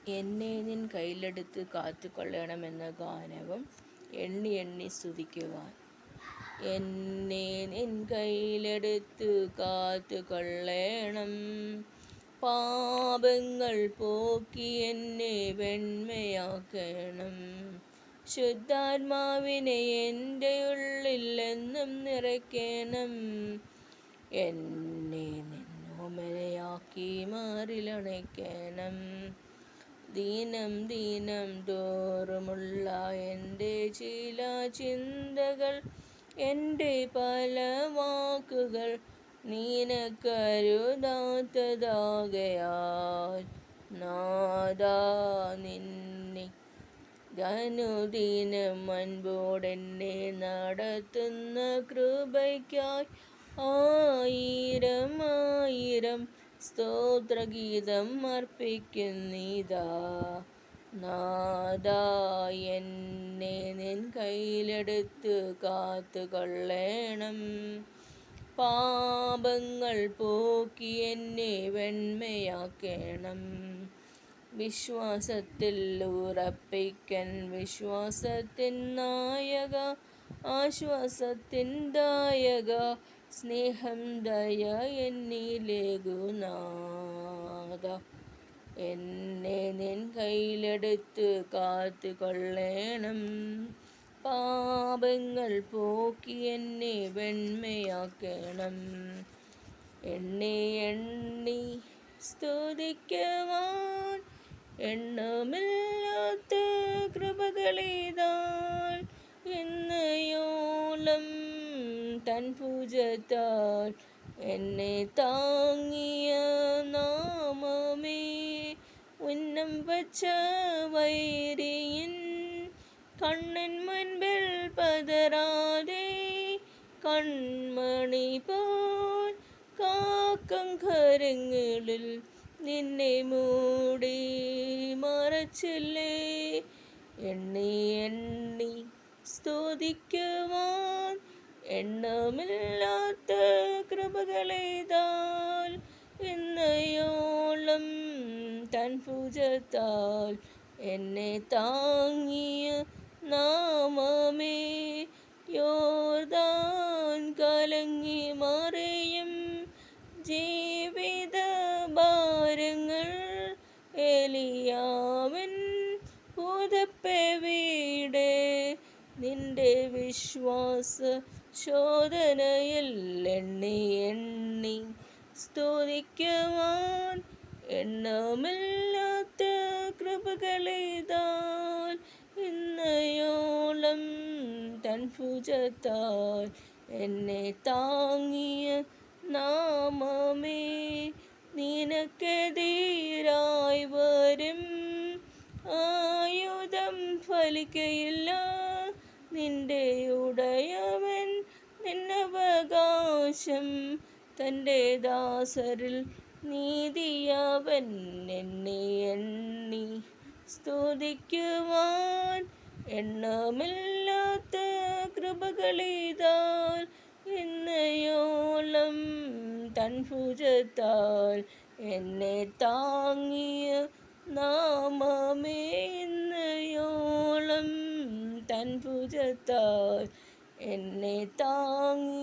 എന്നെ നിൻ കയ്യിലെടുത്ത് കാത്തുകൊള്ളണമെന്ന ഗാനവും എണ്ണി എണ്ണി സ്തുതിക്കുവാൻ. എന്നെ നിൻ കയ്യിലെടുത്ത് കാത്തുകൊള്ളണം, പാപങ്ങൾ പോക്കി എന്നെ വെണ്മയാക്കണം. ശുദ്ധാത്മാവിനെ എൻ്റെ ഉള്ളിൽ എന്നും നിറയ്ക്കണം. എന്നെ നിന്നോമനയാക്കി മാറിലണയ്ക്കണം. ദീനം ദീനം തോറുമുള്ള എൻ്റെ ചില ചിന്തകൾ, എൻ്റെ പല വാക്കുകൾ നിനക്കരുതാത്തതാകയാൽ നാഥാ, നിന്നെ അനുദിനം അൻപോടെന്നെ നടത്തുന്ന കൃപയ്ക്കായി ആയിരം ആയിരം സ്തോത്രഗീതം അർപ്പിക്കുന്നിതാ. നാഥാ, എന്നെ നിൻ കയ്യിലെടുത്ത് കാത്തുകൊള്ളണം, പാപങ്ങൾ പോക്കി എന്നെ വെണ്മയാക്കണം. വിശ്വാസത്തിൽ ഉറപ്പിക്കൻ വിശ്വാസത്തിൻ നായക, ആശ്വാസത്തിൻ ദായക, സ്നേഹം ദയ എന്നിലേകു നാഥ. എന്നെ നിൻ കയ്യിലെടുത്ത് കാത്തുകൊള്ളണം, പാപങ്ങൾ പോക്കി എന്നെ വെണ്മയാക്കണം. എണ്ണി എണ്ണി സ്തുതിക്കുവാൻ എണ്ണമില്ലാത്ത കൃപകളിതാൽ ഇന്നയോളം തൻ പൂജത്താൽ എന്നെ താങ്ങിയ നാമമേ. ഉന്നം വച്ച വൈരിയിൻ കണ്ണൻ മുൻപിൽ പതറാതെ, കൺമണി പോൽ കാക്കും കരങ്ങളിൽ നിന്നെ മൂടി മറച്ചില്ലേ. എണ്ണി എണ്ണി സ്തുതിക്കുവാൻ എണ്ണമില്ലാത്ത കൃപകളിതാൽ ഇന്നയോളം തൻ പൂജത്താൽ എന്നെ താങ്ങിയ നാമമേ. യോർദാൻ കലങ്ങി മറിയും ജീവിത ഭാരങ്ങൾ എലിയാവിൻ പുതപ്പെ വീട്. നിന്റെ വിശ്വാസ ശോധനയിൽ എണ്ണി എണ്ണി സ്തുതിക്കുവാൻ എണ്ണമില്ലാത്ത കൃപകളിതാൽ ഇന്നയോളം തൻ ഭുജത്താൽ എന്നെ താങ്ങിയ നാമമേ. നിനക്കെതിരായി വരും ആയുധം ഫലിക്കയില്ല, നിന്റെ ഉടയവൻ നിന്നവകാശം തൻ്റെ ദാസരിൽ നീതിയവൻ. എണ്ണി എണ്ണി സ്തുതിക്കുവാൻ എണ്ണമില്ലാത്ത കൃപകളിതാൽ ഇന്നയോളം തൻ ഭുജത്താൽ എന്നെ താങ്ങിയ നാമമേ. ഇന്നയോളം തൻ ഭുജത്താൽ എന്നെ താങ്ങി